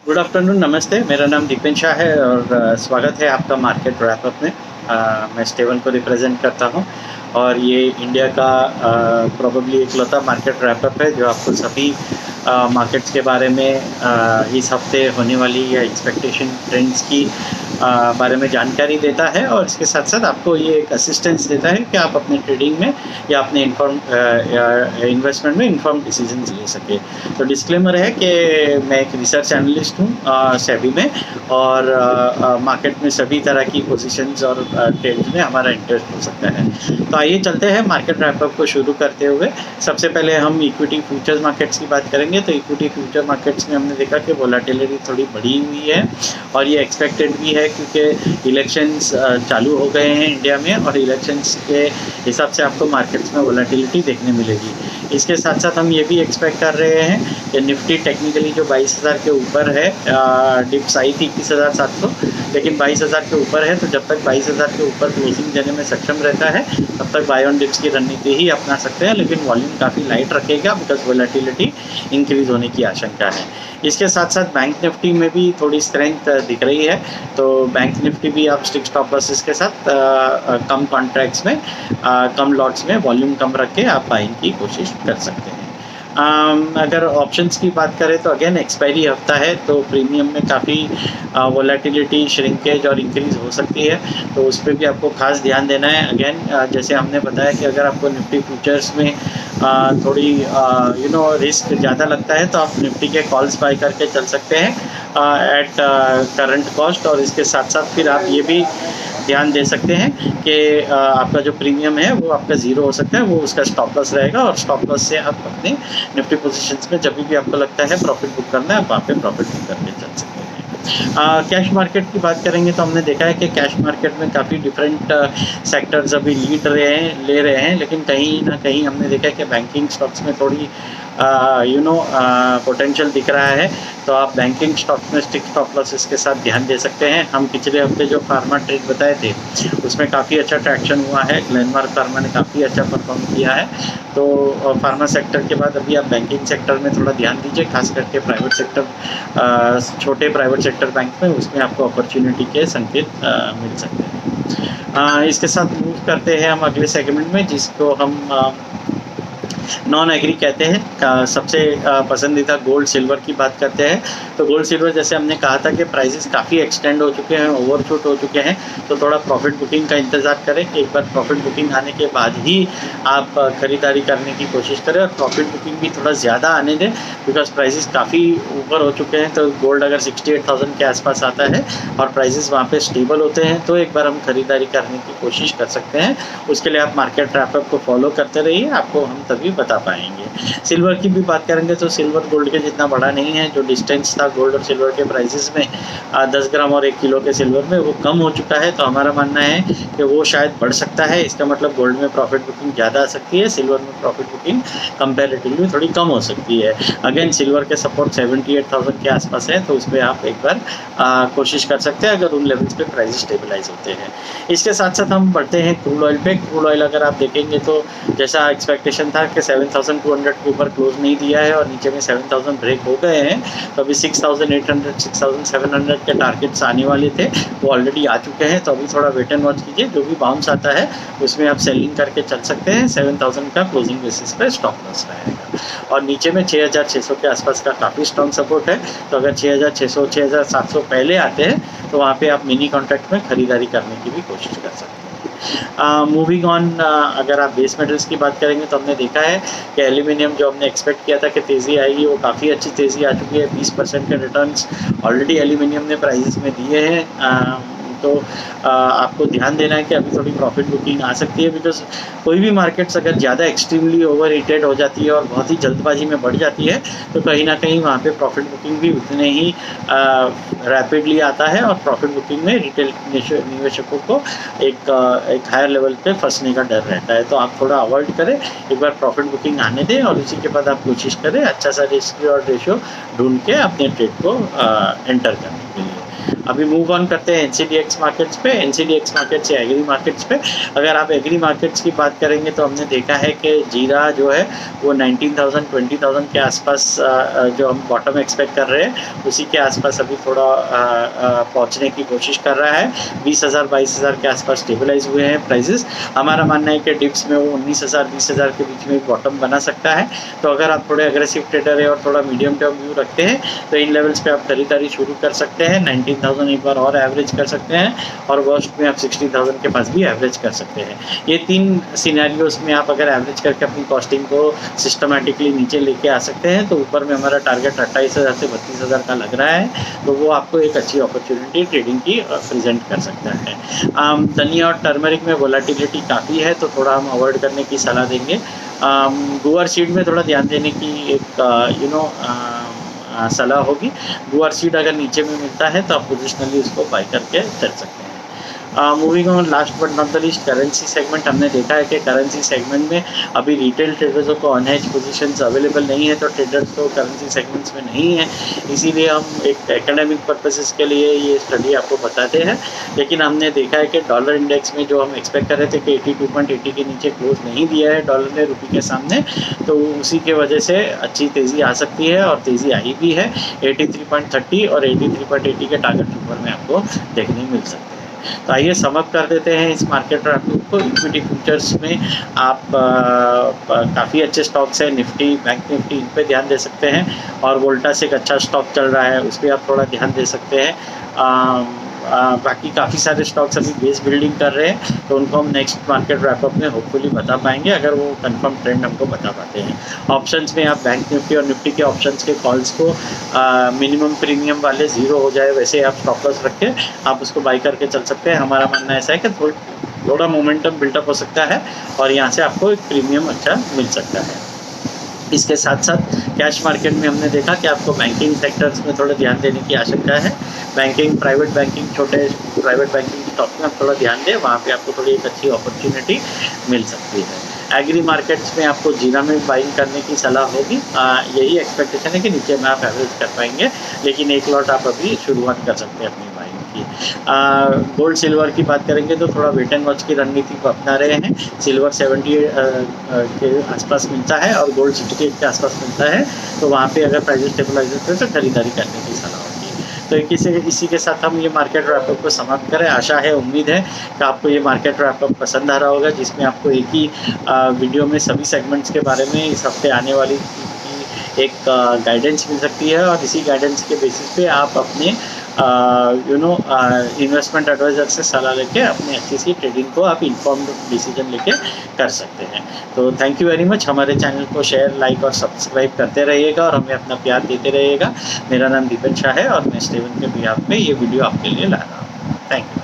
Good afternoon, नमस्ते। मेरा नाम दीपेन शाह है और स्वागत है आपका मार्केट रैपअप में। मैं स्टेवन को रिप्रेजेंट करता हूं और ये इंडिया का प्रोबेबली इकलौता मार्केट रैपअप है जो आपको सभी मार्केट्स के बारे में इस हफ्ते होने वाली या एक्सपेक्टेशन ट्रेंड्स की बारे में जानकारी देता है और इसके साथ साथ आपको ये एक असिस्टेंस देता है कि आप अपने ट्रेडिंग में या अपने इन्वेस्टमेंट में इन्फॉर्म डिसीजन ले सके। तो डिस्क्लेमर है कि मैं एक रिसर्च एनालिस्ट हूँ सेबी में और मार्केट में सभी तरह की पोजीशंस और ट्रेड्स में हमारा इंटरेस्ट हो सकता है। तो आइए चलते हैं मार्केट रैपअप को शुरू करते हुए। सबसे पहले हम इक्विटी फ्यूचर्स मार्केट्स की बात करेंगे। तो इक्विटी फ्यूचर मार्केट्स में हमने देखा कि वोलेटिलिटी थोड़ी बढ़ी हुई है और ये एक्सपेक्टेड भी है क्योंकि इलेक्शंस चालू हो गए हैं इंडिया में और इलेक्शंस के हिसाब से आपको मार्केट्स में वोलेटिलिटी देखने मिलेगी। इसके साथ साथ हम ये भी एक्सपेक्ट कर रहे हैं कि निफ्टी टेक्निकली जो 22,000 के ऊपर है, डिप्स आई थी 21,700, लेकिन 22,000 के ऊपर है। तो जब तक 22,000 के ऊपर क्लोजिंग देने में सक्षम रहता है तब तक बाय ऑन डिप्स की रणनीति ही अपना सकते हैं, लेकिन वॉल्यूम काफ़ी लाइट रखेगा बिकॉज वोलेटिलिटी इंक्रीज होने की आशंका है। इसके साथ साथ बैंक निफ्टी में भी थोड़ी स्ट्रेंथ दिख रही है। तो बैंक निफ्टी भी आप स्टिक स्टॉप लॉसेस के साथ कम कॉन्ट्रैक्ट्स में कम लॉट्स में वॉल्यूम कम रख के आप बाइंग की कोशिश कर सकते हैं। अगर ऑप्शंस की बात करें तो अगेन एक्सपायरी हफ्ता है तो प्रीमियम में काफ़ी वोलेटिलिटी, श्रिंकेज और इंक्रीज हो सकती है, तो उस पर भी आपको खास ध्यान देना है। अगेन जैसे हमने बताया कि अगर आपको निफ्टी फ्यूचर्स में थोड़ी रिस्क ज़्यादा लगता है तो आप निफ्टी के कॉल्स बाय करके चल सकते हैं एट करंट कॉस्ट। और इसके साथ साथ फिर आप ये भी ध्यान दे सकते हैं कि आपका जो प्रीमियम है वो आपका ज़ीरो हो सकता है, वो उसका स्टॉप लॉस रहेगा और स्टॉप लॉस से आप अपने निफ्टी पोजीशंस में जब भी आपको लगता है प्रॉफिट बुक करना है आप वहाँ पे प्रॉफिट बुक करके चल सकते हैं। कैश मार्केट की बात करेंगे तो हमने देखा है कि कैश मार्केट में काफ़ी डिफरेंट सेक्टर्स अभी ले रहे हैं, लेकिन कहीं ना कहीं हमने देखा है कि बैंकिंग स्टॉक्स में थोड़ी पोटेंशियल दिख रहा है। तो आप बैंकिंग स्टॉक में स्टिक स्टॉप लॉसेस के साथ ध्यान दे सकते हैं। हम पिछले हफ्ते जो फार्मा ट्रेड बताए थे उसमें काफ़ी अच्छा ट्रैक्शन हुआ है। ग्लेनमार्क फार्मा ने काफ़ी अच्छा परफॉर्म किया है। तो फार्मा सेक्टर के बाद अभी आप बैंकिंग सेक्टर में थोड़ा ध्यान दीजिए, खास करके प्राइवेट सेक्टर, छोटे प्राइवेट सेक्टर बैंक में, उसमें आपको अपॉर्चुनिटी के संकेत मिल सकते हैं। इसके साथ मूव करते हैं हम अगले सेगमेंट में जिसको हम नॉन एग्री कहते हैं। सबसे पसंदीदा गोल्ड सिल्वर की बात करते हैं। तो गोल्ड सिल्वर जैसे हमने कहा था कि प्राइसेस काफ़ी एक्सटेंड हो चुके हैं, ओवरशूट हो चुके हैं, तो थोड़ा प्रॉफिट बुकिंग का इंतज़ार करें। एक बार प्रॉफिट बुकिंग आने के बाद ही आप ख़रीदारी करने की कोशिश करें और प्रॉफिट बुकिंग भी थोड़ा ज़्यादा आने दें बिकॉज प्राइसेस काफ़ी ऊपर हो चुके हैं। तो गोल्ड अगर 68,000 के आसपास आता है और प्राइसेस वहाँ पे स्टेबल होते हैं तो एक बार हम ख़रीदारी करने की कोशिश कर सकते हैं। उसके लिए आप मार्केट रैपअप को फॉलो करते रहिए, आपको हम तभी बता पाएंगे। सिल्वर की भी बात करेंगे तो सिल्वर गोल्ड के जितना बड़ा नहीं है। जो डिस्टेंस था गोल्ड और सिल्वर के प्राइसेस में 10 ग्राम और 1 किलो के सिल्वर में, वो कम हो चुका है। तो हमारा मानना है कि वो शायद बढ़ सकता है। इसका मतलब गोल्ड में प्रॉफिट बुकिंग ज़्यादा आ सकती है, सिल्वर में प्रॉफिट बुकिंग कंपैरेटिवली थोड़ी कम हो सकती है। अगेन सिल्वर के सपोर्ट 78,000 के आसपास है, तो उस पर आप एक बार कोशिश कर सकते हैं अगर उन लेवल्स पे प्राइस स्टेबलाइज होते हैं। इसके साथ साथ हम बढ़ते हैं क्रूड ऑयल पे। क्रूड ऑयल अगर आप देखेंगे तो जैसा एक्सपेक्टेशन था कि 7,200 के ऊपर क्लोज नहीं दिया है और नीचे में 7,000 ब्रेक हो गए हैं, तो अभी 6,800 6,700 के टारगेट्स आने वाले थे, वो ऑलरेडी आ चुके हैं। तो अभी थोड़ा वेट एंड वॉच कीजिए, जो भी बाउंस आता है उसमें आप सेलिंग करके चल सकते हैं। 7,000 का क्लोजिंग बेसिस पे स्टॉप लॉस रहेगा और नीचे में 6,600 के आसपास का काफ़ी स्ट्रॉन्ग सपोर्ट है। तो अगर 6,600 6,700 पहले आते हैं तो वहाँ पे आप मिनी कॉन्ट्रैक्ट में खरीदारी करने की भी कोशिश कर सकते हैं। मूविंग ऑन, अगर आप बेस मेटल्स की बात करेंगे तो हमने देखा है कि एल्यूमिनियम जो हमने एक्सपेक्ट किया था कि तेज़ी आएगी, वो काफ़ी अच्छी तेज़ी आ चुकी है। 20% के रिटर्न्स ऑलरेडी एल्यूमिनियम ने प्राइस में दिए हैं। तो आपको ध्यान देना है कि अभी थोड़ी प्रॉफिट बुकिंग आ सकती है बिकॉज कोई भी मार्केट्स अगर ज़्यादा एक्सट्रीमली ओवर हीटेड हो जाती है और बहुत ही जल्दबाजी में बढ़ जाती है तो कहीं ना कहीं वहाँ पे प्रॉफिट बुकिंग भी उतने ही रैपिडली आता है और प्रॉफिट बुकिंग में रिटेल निवेशकों को एक हायर लेवल पे फंसने का डर रहता है। तो आप थोड़ा अवॉइड करें, एक बार प्रॉफिट बुकिंग आने दें और उसी के बाद आप कोशिश करें अच्छा सा रिस्क और रेशियो ढूंढ के अपने ट्रेड को एंटर करने के लिए। अभी मूव ऑन करते हैं एनसीडीएक्स मार्केट्स पे, एनसीडीएक्स मार्केट से एग्री मार्केट्स पे। अगर आप एग्री मार्केट्स की बात करेंगे तो हमने देखा है कि जीरा जो है वो 19,000 20,000 के आसपास जो हम बॉटम एक्सपेक्ट कर रहे हैं उसी के आसपास अभी थोड़ा पहुंचने की कोशिश कर रहा है। 20,000 22,000 के आसपास स्टेबलाइज हुए हैं प्राइजेस। हमारा मानना है कि डिप्स में वो 19,000 20,000 के बीच में बॉटम बना सकता है। तो अगर आप थोड़े अग्रेसिव ट्रेडर है और थोड़ा मीडियम टर्म व्यू रखते हैं तो इन लेवल्स पे आप खरीदारी शुरू कर सकते हैं। 19,000 एक बार और एवरेज कर सकते हैं और वर्स्ट में आप 60,000 के पास भी एवरेज कर सकते हैं। ये 3 सिनेरियोज में आप अगर एवरेज करके अपनी कॉस्टिंग को सिस्टमेटिकली नीचे लेके आ सकते हैं तो ऊपर में हमारा टारगेट 28,000 से 32,000 का लग रहा है। तो वो आपको एक अच्छी अपॉर्चुनिटी ट्रेडिंग की प्रेजेंट कर सकता है। धनिया और टर्मरिक में वोलेटिलिटी काफ़ी है तो थोड़ा हम अवॉइड करने की सलाह देंगे। गुआर सीड में थोड़ा ध्यान देने की एक सलाह होगी। गुआर सीड अगर नीचे में मिलता है तो आप पोजिशनली उसको बाय करके चल सकते हैं। Moving on, last but not the least, currency segment. हमने देखा है कि करेंसी सेगमेंट में अभी रिटेल ट्रेडर्सों को अनहेज पोजीशंस अवेलेबल नहीं है तो ट्रेडर्स को करेंसी सेगमेंट्स में नहीं है, इसीलिए हम एक एकेडमिक पर्पसेस के लिए ये स्टडी आपको बताते हैं। लेकिन हमने देखा है कि डॉलर इंडेक्स में जो हम एक्सपेक्ट कर रहे थे कि 82.80 के नीचे क्लोज नहीं दिया है डॉलर ने रुपये के सामने, तो उसी के वजह से अच्छी तेज़ी आ सकती है और तेज़ी आई भी है। 83.30 और 83.80 के टारगेट ऊपर में आपको देखने मिल सकते हैं। तो आइए समअप कर देते हैं इस मार्केट रैपअप को। इक्विटी फ्यूचर्स में आप काफ़ी अच्छे स्टॉक्स हैं, निफ्टी, बैंक निफ्टी, इन पे ध्यान दे सकते हैं और वोल्टास एक अच्छा स्टॉक चल रहा है उस पर आप थोड़ा ध्यान दे सकते हैं। बाकी काफ़ी सारे स्टॉक्स अभी बेस बिल्डिंग कर रहे हैं तो उनको हम नेक्स्ट मार्केट रैपअप में होपफुली बता पाएंगे अगर वो कंफर्म ट्रेंड हमको बता पाते हैं। ऑप्शंस में आप बैंक निफ्टी और निफ्टी के ऑप्शंस के कॉल्स को मिनिमम प्रीमियम वाले 0 हो जाए वैसे आप स्टॉप लॉस रख के आप उसको बाई करके चल सकते हैं। हमारा मानना ऐसा है कि थोड़ा मोमेंटम बिल्डअप हो सकता है और यहाँ से आपको एक प्रीमियम अच्छा मिल सकता है। इसके साथ साथ कैश मार्केट में हमने देखा कि आपको बैंकिंग सेक्टर्स में थोड़ा ध्यान देने की आवश्यकता है। बैंकिंग, प्राइवेट बैंकिंग, छोटे प्राइवेट बैंकिंग स्टॉक में आप थोड़ा ध्यान दें, वहाँ पे आपको थोड़ी एक अच्छी अपॉर्चुनिटी मिल सकती है। एग्री मार्केट्स में आपको जीरा में बाइंग करने की सलाह होगी। यही एक्सपेक्टेशन है कि नीचे में आप एवरेज कर पाएंगे, लेकिन एक लॉट आप अभी शुरुआत कर सकते हैं अपनी बाइंग की। गोल्ड सिल्वर की बात करेंगे तो थोड़ा वेट एंड वॉच की रणनीति को अपना रहे हैं। सिल्वर 70 के आसपास मिलता है और गोल्ड 68 के आसपास मिलता है, तो वहाँ पे अगर प्राइस स्टेबलाइज होते हैं तो खरीदारी करने की सलाह होगी। तो इसी के साथ हम ये मार्केट रैपअप को समाप्त करें। आशा है, उम्मीद है कि आपको ये मार्केट रैपअप पसंद आ रहा होगा, जिसमें आपको एक ही वीडियो में सभी सेगमेंट्स के बारे में इस हफ्ते आने वाली एक गाइडेंस मिल सकती है और इसी गाइडेंस के बेसिस पे आप अपने इन्वेस्टमेंट एडवाइज़र से सलाह लेके अपनी अच्छी सी ट्रेडिंग को आप इन्फॉर्म्ड डिसीजन लेके कर सकते हैं। तो थैंक यू वेरी मच। हमारे चैनल को शेयर, लाइक और सब्सक्राइब करते रहिएगा और हमें अपना प्यार देते रहिएगा। मेरा नाम दीपक शाह है और मैं स्टीवन के बिहाफ पे ये वीडियो आपके लिए ला रहा हूँ। Thank you.